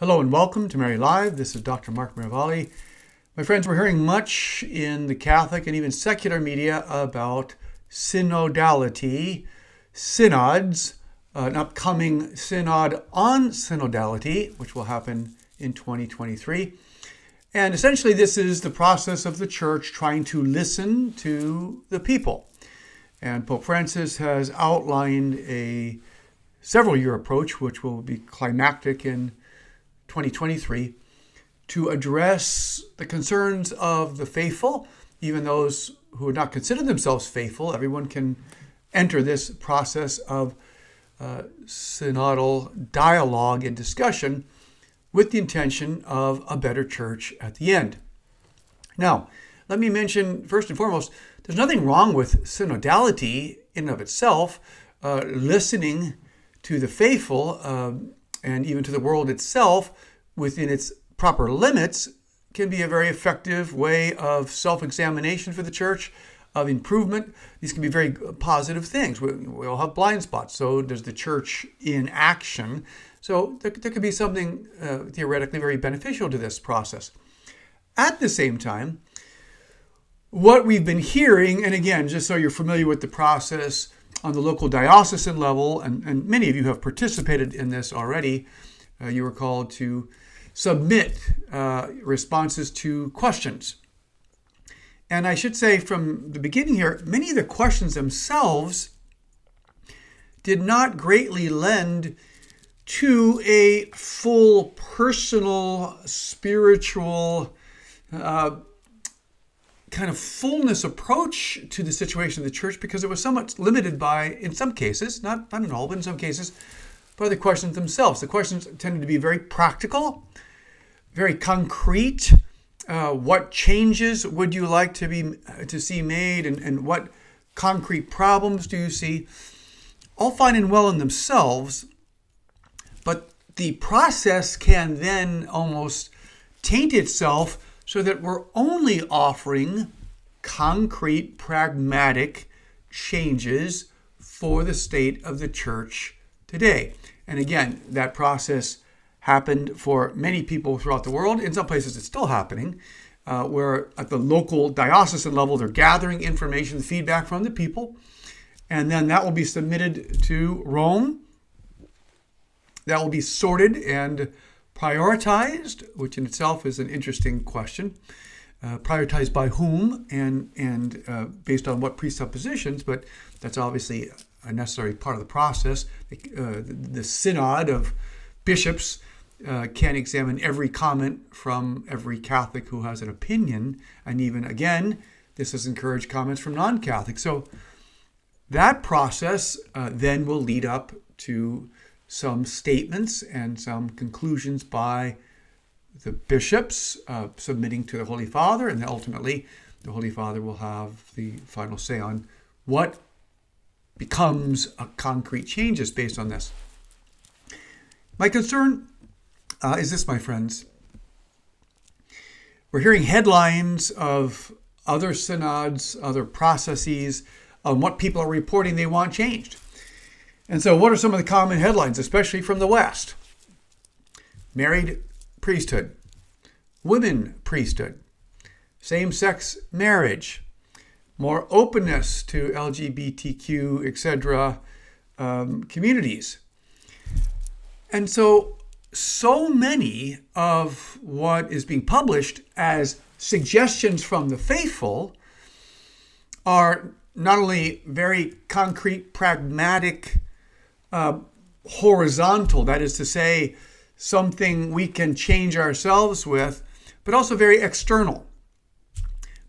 Hello and welcome to Mary Live. This is Dr. Mark Miravalle. My friends, we're hearing much in the Catholic and even secular media about synodality, synods, an upcoming synod on synodality, which will happen in 2023. And essentially, this is the process of the Church trying to listen to the people. And Pope Francis has outlined a several-year approach, which will be climactic in 2023, to address the concerns of the faithful, even those who would not consider themselves faithful. Everyone can enter this process of synodal dialogue and discussion with the intention of a better church at the end. Now, let me mention first and foremost, there's nothing wrong with synodality in and of itself. Listening to the faithful and even to the world itself within its proper limits can be a very effective way of self-examination for the church, of improvement. These can be very positive things. We all have blind spots. So does the church in action. So there could be something theoretically very beneficial to this process. At the same time, what we've been hearing, and again, just so you're familiar with the process on the local diocesan level, and many of you have participated in this already, you were called to submit responses to questions. And I should say from the beginning here, many of the questions themselves did not greatly lend to a full personal, spiritual, kind of fullness approach to the situation of the church, because it was somewhat limited by, in some cases, not in all, but in some cases, by the questions themselves. The questions tended to be very practical, very concrete. What changes would you like to see made, and what concrete problems do you see? All fine and well in themselves, but the process can then almost taint itself so that we're only offering concrete, pragmatic changes for the state of the church today. And again, that process happened for many people throughout the world. In some places, it's still happening, where at the local diocesan level, they're gathering information, feedback from the people, and then that will be submitted to Rome. That will be sorted and prioritized, which in itself is an interesting question. Prioritized by whom and based on what presuppositions, but that's obviously a necessary part of the process. The synod of bishops can examine every comment from every Catholic who has an opinion, and even, again, this has encouraged comments from non-Catholics. So that process then will lead up to some statements and some conclusions by the bishops submitting to the Holy Father, and then ultimately the Holy Father will have the final say on what becomes concrete changes based on this. My concern is this, my friends. We're hearing headlines of other synods, other processes, on what people are reporting they want changed. And so what are some of the common headlines, especially from the West? Married priesthood, women priesthood, same-sex marriage, more openness to LGBTQ, etc. Communities. And so many of what is being published as suggestions from the faithful are not only very concrete, pragmatic, horizontal, that is to say, something we can change ourselves with, but also very external,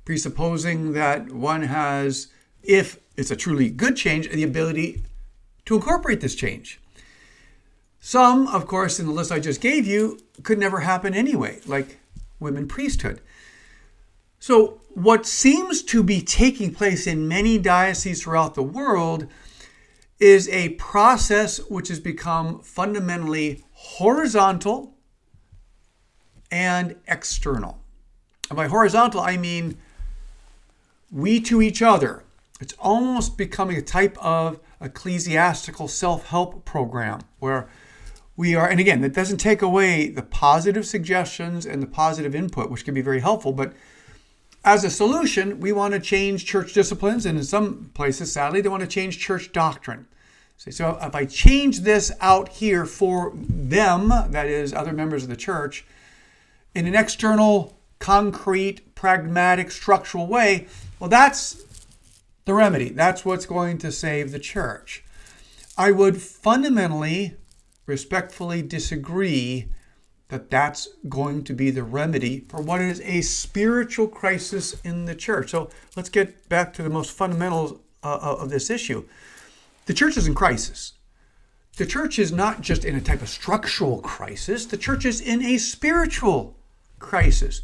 presupposing that one has, if it's a truly good change, the ability to incorporate this change. Some, of course, in the list I just gave you, could never happen anyway, like women priesthood. So what seems to be taking place in many dioceses throughout the world is a process which has become fundamentally horizontal and external. And by horizontal, I mean we to each other. It's almost becoming a type of ecclesiastical self-help program where And again, that doesn't take away the positive suggestions and the positive input, which can be very helpful, but as a solution, we want to change church disciplines, and in some places, sadly, they want to change church doctrine. So if I change this out here for them, that is, other members of the church, in an external, concrete, pragmatic, structural way, well, that's the remedy. That's what's going to save the church. I would fundamentally, respectfully disagree that that's going to be the remedy for what is a spiritual crisis in the church. So let's get back to the most fundamentals of this issue. The church is in crisis. The church is not just in a type of structural crisis. The church is in a spiritual crisis.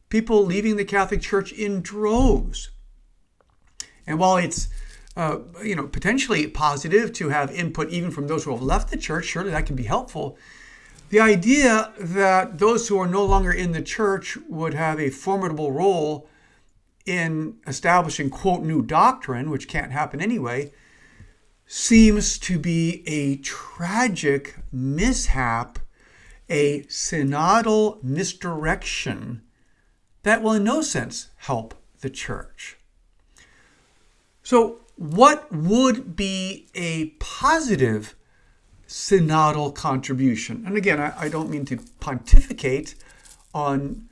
People leaving the Catholic Church in droves. And while it's potentially positive to have input even from those who have left the church, surely that can be helpful. The idea that those who are no longer in the church would have a formidable role in establishing, quote, new doctrine, which can't happen anyway, seems to be a tragic mishap, a synodal misdirection that will in no sense help the church. So what would be a positive synodal contribution? And again, I don't mean to pontificate on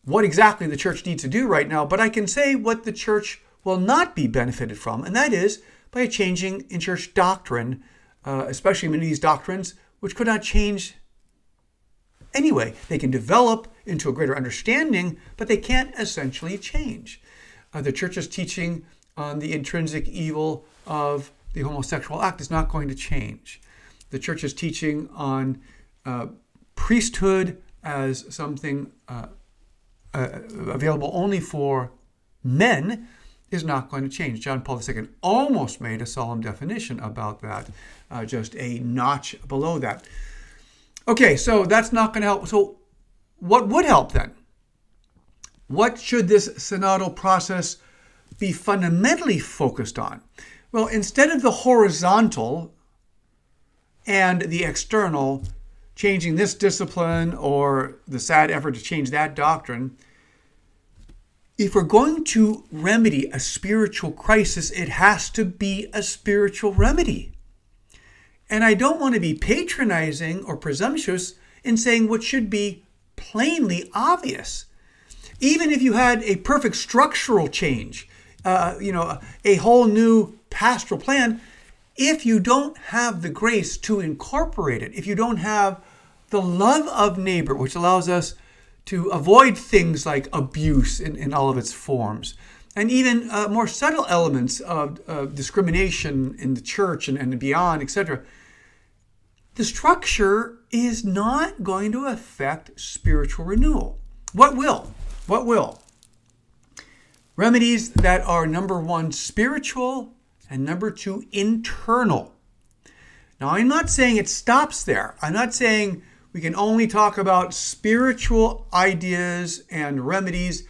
what exactly the church needs to do right now, but I can say what the church will not be benefited from, and that is by a changing in church doctrine, especially many of these doctrines, which could not change anyway. They can develop into a greater understanding, but they can't essentially change. The church's teaching on the intrinsic evil of the homosexual act is not going to change. The church's teaching on priesthood as something available only for men is not going to change. John Paul II almost made a solemn definition about that, just a notch below that. Okay, so that's not going to help. So what would help then? What should this synodal process be fundamentally focused on? Well, instead of the horizontal and the external, changing this discipline or the sad effort to change that doctrine, if we're going to remedy a spiritual crisis, it has to be a spiritual remedy. And I don't want to be patronizing or presumptuous in saying what should be plainly obvious. Even if you had a perfect structural change, a whole new pastoral plan, if you don't have the grace to incorporate it, if you don't have the love of neighbor, which allows us to avoid things like abuse in all of its forms, and even more subtle elements of discrimination in the church and beyond, etc., the structure is not going to affect spiritual renewal. What will? What will? Remedies that are, number one, spiritual, and number two, internal. Now, I'm not saying it stops there. I'm not saying we can only talk about spiritual ideas and remedies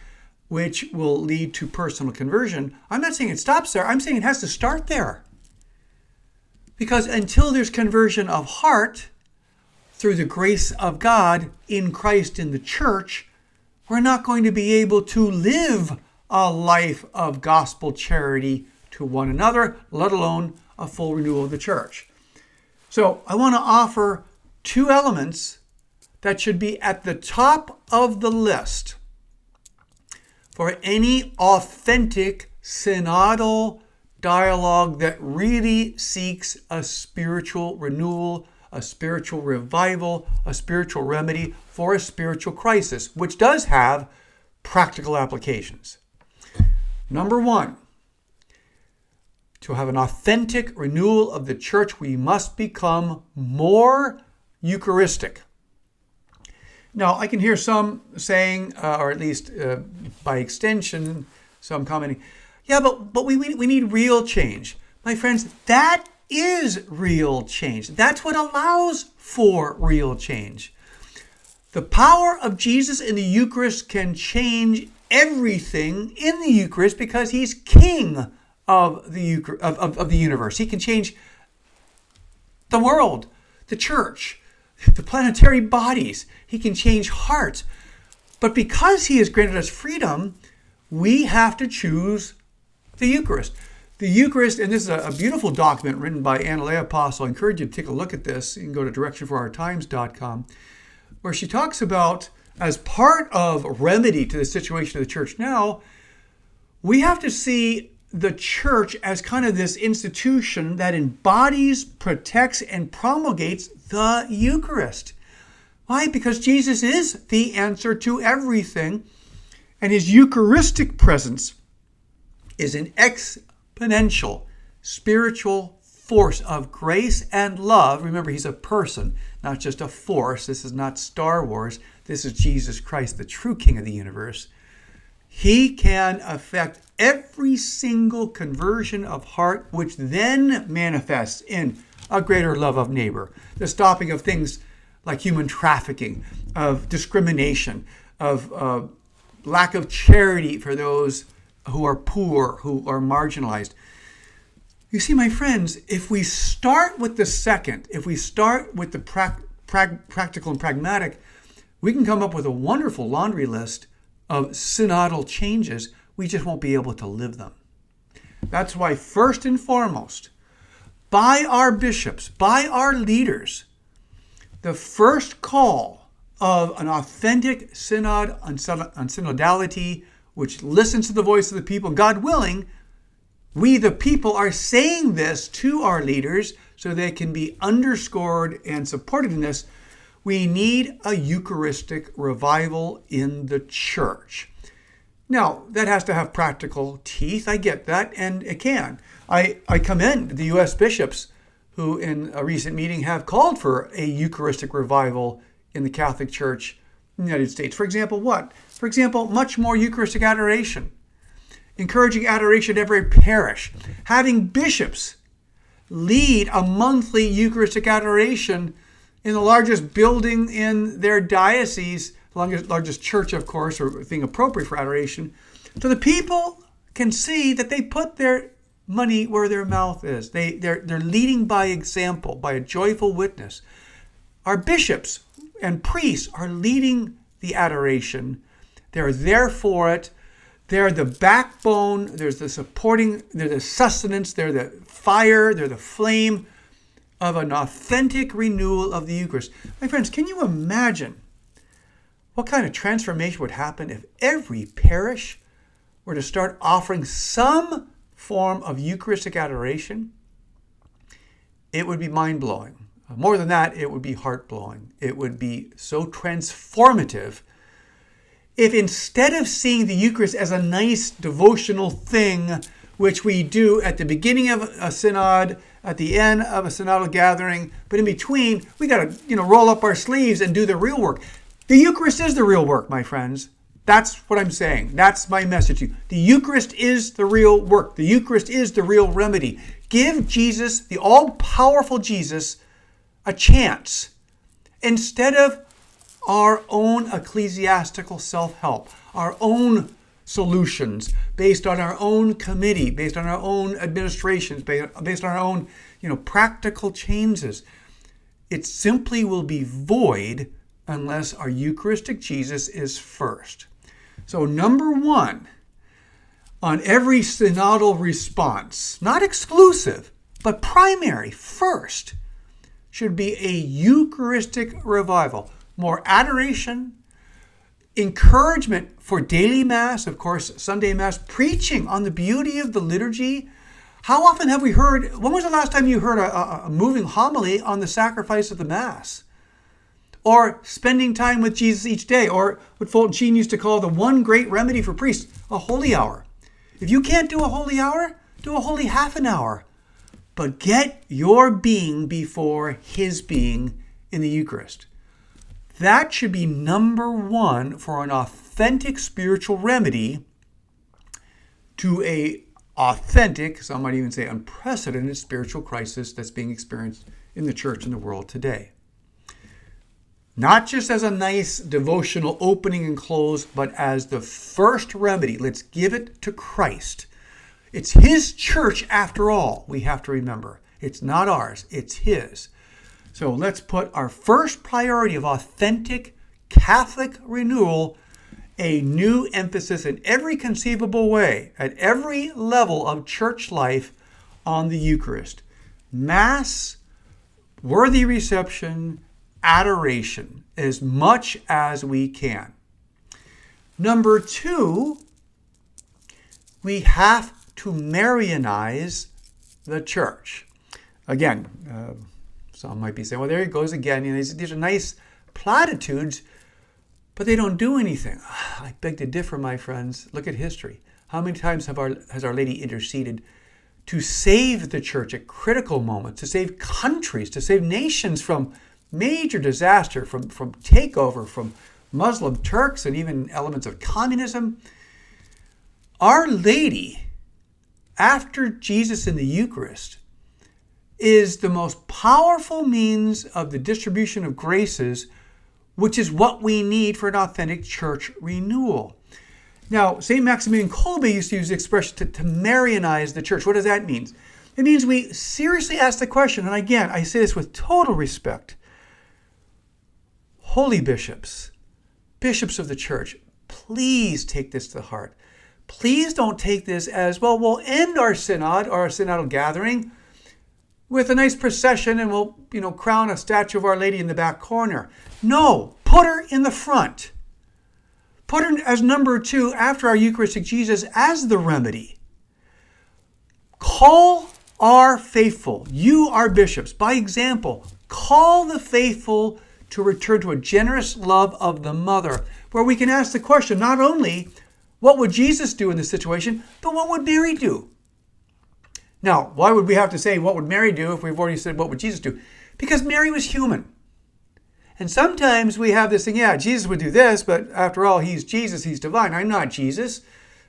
which will lead to personal conversion. I'm not saying it stops there. I'm saying it has to start there. Because until there's conversion of heart through the grace of God in Christ in the church, we're not going to be able to live a life of gospel charity to one another, let alone a full renewal of the church. So I want to offer two elements that should be at the top of the list for any authentic synodal dialogue that really seeks a spiritual renewal, a spiritual revival, a spiritual remedy for a spiritual crisis, which does have practical applications. Number one, to have an authentic renewal of the church, we must become more Eucharistic. Now, I can hear some saying, or at least by extension, some commenting, yeah, but we need real change. My friends, that is real change. That's what allows for real change. The power of Jesus in the Eucharist can change everything in the Eucharist because he's king of the universe. He can change the world, the church, the planetary bodies. He can change hearts. But because he has granted us freedom, we have to choose the Eucharist. The Eucharist, and this is a beautiful document written by Annalea Apostle. I encourage you to take a look at this. You can go to directionforourtimes.com, where she talks about, as part of remedy to the situation of the church now, we have to see the church as kind of this institution that embodies, protects, and promulgates the Eucharist. Why? Because Jesus is the answer to everything, and his Eucharistic presence is an exponential spiritual force of grace and love. Remember, he's a person, not just a force. This is not Star Wars. This is Jesus Christ, the true King of the universe. He can affect every single conversion of heart, which then manifests in a greater love of neighbor, the stopping of things like human trafficking, of discrimination, of lack of charity for those who are poor, who are marginalized. You see, my friends, if we start with the second, if we start with the practical and pragmatic, we can come up with a wonderful laundry list of synodal changes. We just won't be able to live them. That's why, first and foremost, by our bishops, by our leaders, the first call of an authentic synod on synodality, which listens to the voice of the people, God willing, we the people are saying this to our leaders so they can be underscored and supported in this. We need a Eucharistic revival in the church. Now, that has to have practical teeth. I get that, and it can. I commend the U.S. bishops who, in a recent meeting, have called for a Eucharistic revival in the Catholic Church in the United States. For example, what? For example, much more Eucharistic adoration, encouraging adoration at every parish, having bishops lead a monthly Eucharistic adoration in the largest building in their diocese, largest church, of course, or thing appropriate for adoration, so the people can see that they put their money where their mouth is. They're leading by example, by a joyful witness. Our bishops and priests are leading the adoration. They're there for it. They're the backbone. There's the supporting. They're the sustenance. They're the fire. They're the flame of an authentic renewal of the Eucharist. My friends, can you imagine what kind of transformation would happen if every parish were to start offering some form of Eucharistic adoration? It would be mind-blowing. More than that, it would be heart-blowing. It would be so transformative if, instead of seeing the Eucharist as a nice devotional thing which we do at the beginning of a synod, at the end of a synodal gathering, but in between, we got to roll up our sleeves and do the real work. The Eucharist is the real work, my friends. That's what I'm saying. That's my message to you. The Eucharist is the real work. The Eucharist is the real remedy. Give Jesus, the all-powerful Jesus, a chance instead of our own ecclesiastical self-help, our own solutions based on our own committee, based on our own administrations, based on our own practical changes. It simply will be void unless our Eucharistic Jesus is first. So number one, on every synodal response, not exclusive, but primary, first, should be a Eucharistic revival. More adoration, encouragement for daily Mass, of course, Sunday Mass, preaching on the beauty of the liturgy. How often have we heard, when was the last time you heard a moving homily on the sacrifice of the Mass? Or spending time with Jesus each day, or what Fulton Sheen used to call the one great remedy for priests, a holy hour. If you can't do a holy hour, do a holy half an hour. But get your being before his being in the Eucharist. That should be number one for an authentic spiritual remedy to a authentic, some might even say unprecedented spiritual crisis that's being experienced in the church and the world today. Not just as a nice devotional opening and close, but as the first remedy. Let's give it to Christ. It's his church after all, we have to remember. It's not ours, it's his. So let's put our first priority of authentic Catholic renewal, a new emphasis in every conceivable way, at every level of church life, on the Eucharist. Mass, worthy reception, adoration, as much as we can. Number 2, we have to Marianize the church. Again, some might be saying, well, there he goes again. These are nice platitudes, but they don't do anything. I beg to differ, my friends. Look at history. How many times has Our Lady interceded to save the church at critical moments, to save countries, to save nations from major disaster, from takeover, from Muslim Turks and even elements of communism? Our Lady, after Jesus in the Eucharist, is the most powerful means of the distribution of graces, which is what we need for an authentic church renewal. Now, St. Maximilian Kolbe used to use the expression to Marianize the church. What does that mean? It means we seriously ask the question, and again, I say this with total respect. Holy bishops, bishops of the church, please take this to heart. Please don't take this as, well, we'll end our synod or our synodal gathering with a nice procession and we'll, crown a statue of Our Lady in the back corner. No, put her in the front. Put her as number 2 after our Eucharistic Jesus as the remedy. Call our faithful, you our bishops, by example, call the faithful to return to a generous love of the mother, where we can ask the question, not only what would Jesus do in this situation, but what would Mary do? Now, why would we have to say what would Mary do if we've already said what would Jesus do? Because Mary was human. And sometimes we have this thing, Jesus would do this, but after all, he's Jesus, he's divine. I'm not Jesus.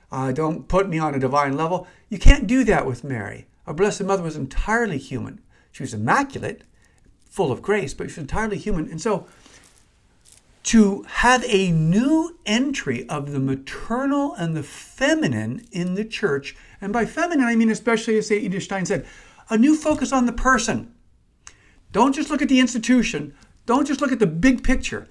Don't put me on a divine level. You can't do that with Mary. Our Blessed Mother was entirely human. She was immaculate, full of grace, but she was entirely human. And so to have a new entry of the maternal and the feminine in the church, and by feminine I mean especially, as St. Edith Stein said, a new focus on the person. Don't just look at the institution. Don't just look at the big picture.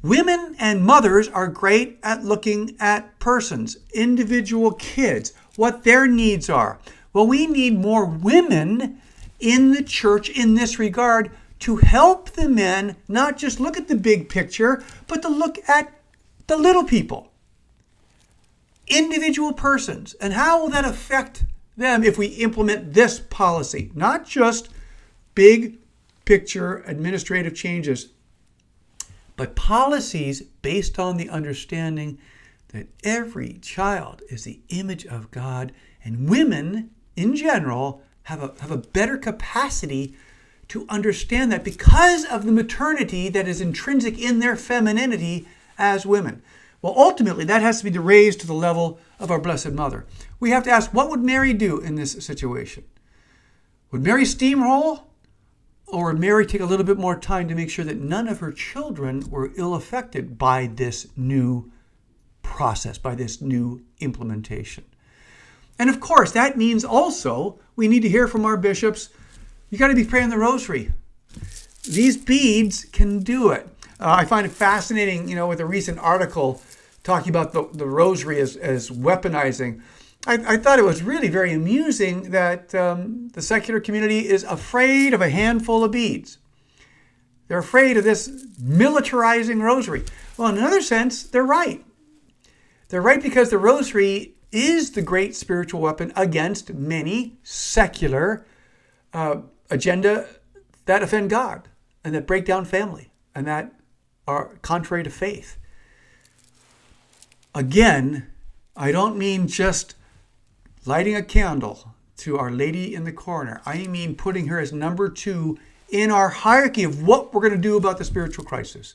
Women and mothers are great at looking at persons, individual kids, what their needs are. Well, we need more women in the church in this regard to help the men not just look at the big picture, but to look at the little people, individual persons. And how will that affect them if we implement this policy? Not just big picture administrative changes, but policies based on the understanding that every child is the image of God, and women in general have a better capacity to understand that because of the maternity that is intrinsic in their femininity as women. Well, ultimately, that has to be raised to the level of our Blessed Mother. We have to ask, what would Mary do in this situation? Would Mary steamroll? Or would Mary take a little bit more time to make sure that none of her children were ill-affected by this new process, by this new implementation? And of course, that means also we need to hear from our bishops, you got to be praying the rosary. These beads can do it. I find it fascinating, with a recent article talking about the rosary as weaponizing. I thought it was really very amusing that the secular community is afraid of a handful of beads. They're afraid of this militarizing rosary. Well, in another sense, they're right. They're right because the rosary is the great spiritual weapon against many secular agenda that offend God and that break down family and that are contrary to faith. Again, I don't mean just lighting a candle to Our Lady in the corner. I mean putting her as number 2 in our hierarchy of what we're going to do about the spiritual crisis.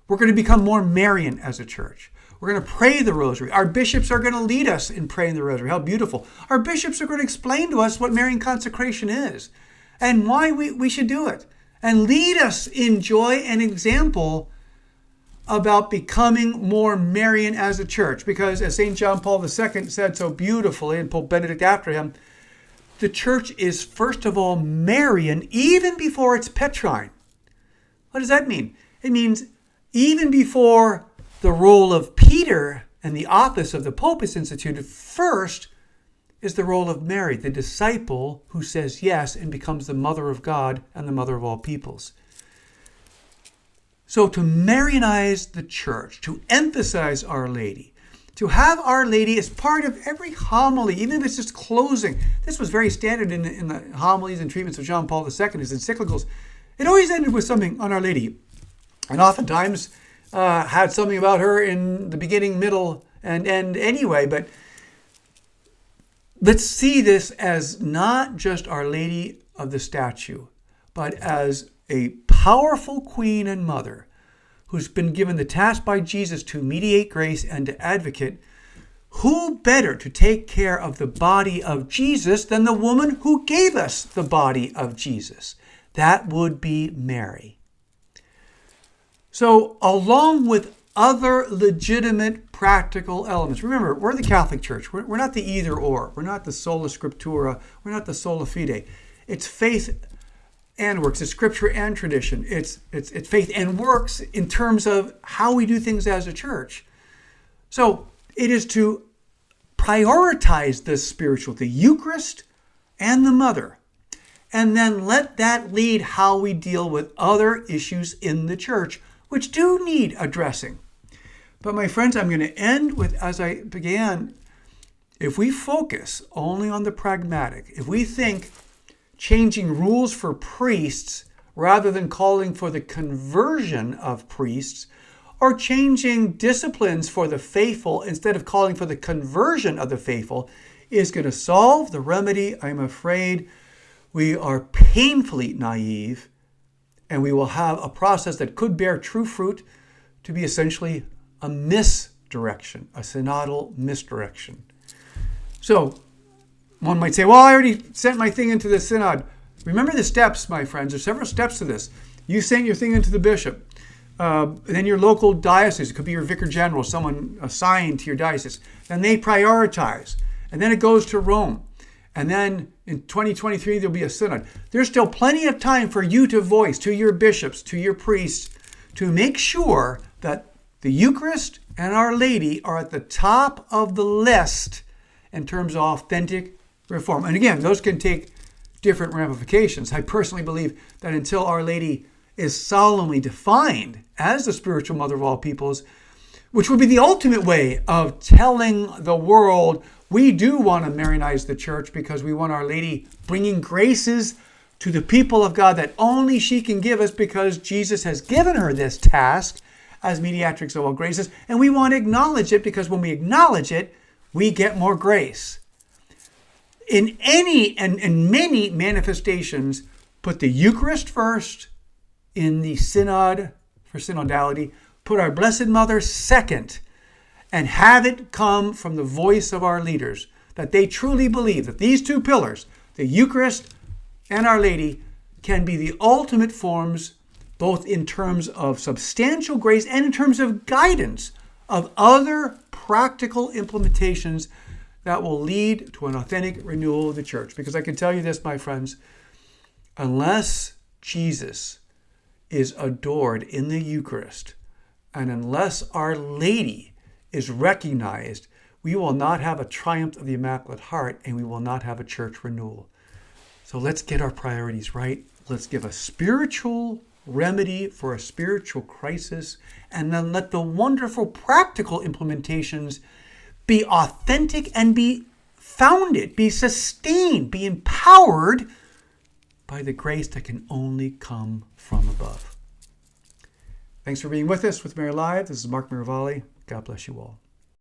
We're going to become more Marian as a church. We're going to pray the rosary. Our bishops are going to lead us in praying the rosary. How beautiful. Our bishops are going to explain to us what Marian consecration is and why we should do it, and lead us in joy and example about becoming more Marian as a church. Because as St. John Paul II said so beautifully, and Pope Benedict after him, the church is first of all Marian even before it's Petrine. What does that mean? It means even before the role of Peter and the office of the Pope is instituted, first is the role of Mary, the disciple who says yes and becomes the mother of God and the mother of all peoples. So to Marianize the church, to emphasize Our Lady, to have Our Lady as part of every homily, even if it's just closing. This was very standard in the homilies and treatments of John Paul II, his encyclicals. It always ended with something on Our Lady, and oftentimes had something about her in the beginning, middle, and end anyway. But let's see this as not just Our Lady of the statue, but as a powerful queen and mother who's been given the task by Jesus to mediate grace and to advocate. Who better to take care of the body of Jesus than the woman who gave us the body of Jesus? That would be Mary. So, along with other legitimate practical elements, remember, we're the Catholic Church. We're not the either or. We're not the sola scriptura. We're not the sola fide. It's faith and works. It's scripture and tradition. It's faith and works in terms of how we do things as a church. So it is to prioritize the spiritual, the Eucharist and the Mother, and then let that lead how we deal with other issues in the church, which do need addressing. But my friends, I'm going to end with, as I began, if we focus only on the pragmatic, if we think changing rules for priests rather than calling for the conversion of priests, or changing disciplines for the faithful instead of calling for the conversion of the faithful, is going to solve the remedy, I'm afraid we are painfully naive, and we will have a process that could bear true fruit to be essentially a misdirection, a synodal misdirection. So, one might say, well, I already sent my thing into the synod. Remember the steps, my friends. There's several steps to this. You sent your thing into the bishop. Then your local diocese, it could be your vicar general, someone assigned to your diocese. Then they prioritize. And then it goes to Rome. And then in 2023, there'll be a synod. There's still plenty of time for you to voice to your bishops, to your priests, to make sure that the Eucharist and Our Lady are at the top of the list in terms of authentic reform. And again, those can take different ramifications. I personally believe that until Our Lady is solemnly defined as the spiritual mother of all peoples, which would be the ultimate way of telling the world we do want to Marianize the church because we want Our Lady bringing graces to the people of God that only she can give us because Jesus has given her this task as mediatrix of all graces. And we want to acknowledge it because when we acknowledge it, we get more grace. In any and many manifestations, put the Eucharist first in the synod for synodality, put our Blessed Mother second, and have it come from the voice of our leaders, that they truly believe that these two pillars, the Eucharist and Our Lady, can be the ultimate forms, both in terms of substantial grace and in terms of guidance of other practical implementations that will lead to an authentic renewal of the church. Because I can tell you this, my friends, unless Jesus is adored in the Eucharist, and unless Our Lady is recognized, we will not have a triumph of the Immaculate Heart, and we will not have a church renewal. So let's get our priorities right. Let's give a spiritual remedy for a spiritual crisis, and then let the wonderful practical implementations be authentic and be founded, be sustained, be empowered by the grace that can only come from above. Thanks for being with us with Mary Live. This is Mark Miravalle. God bless you all.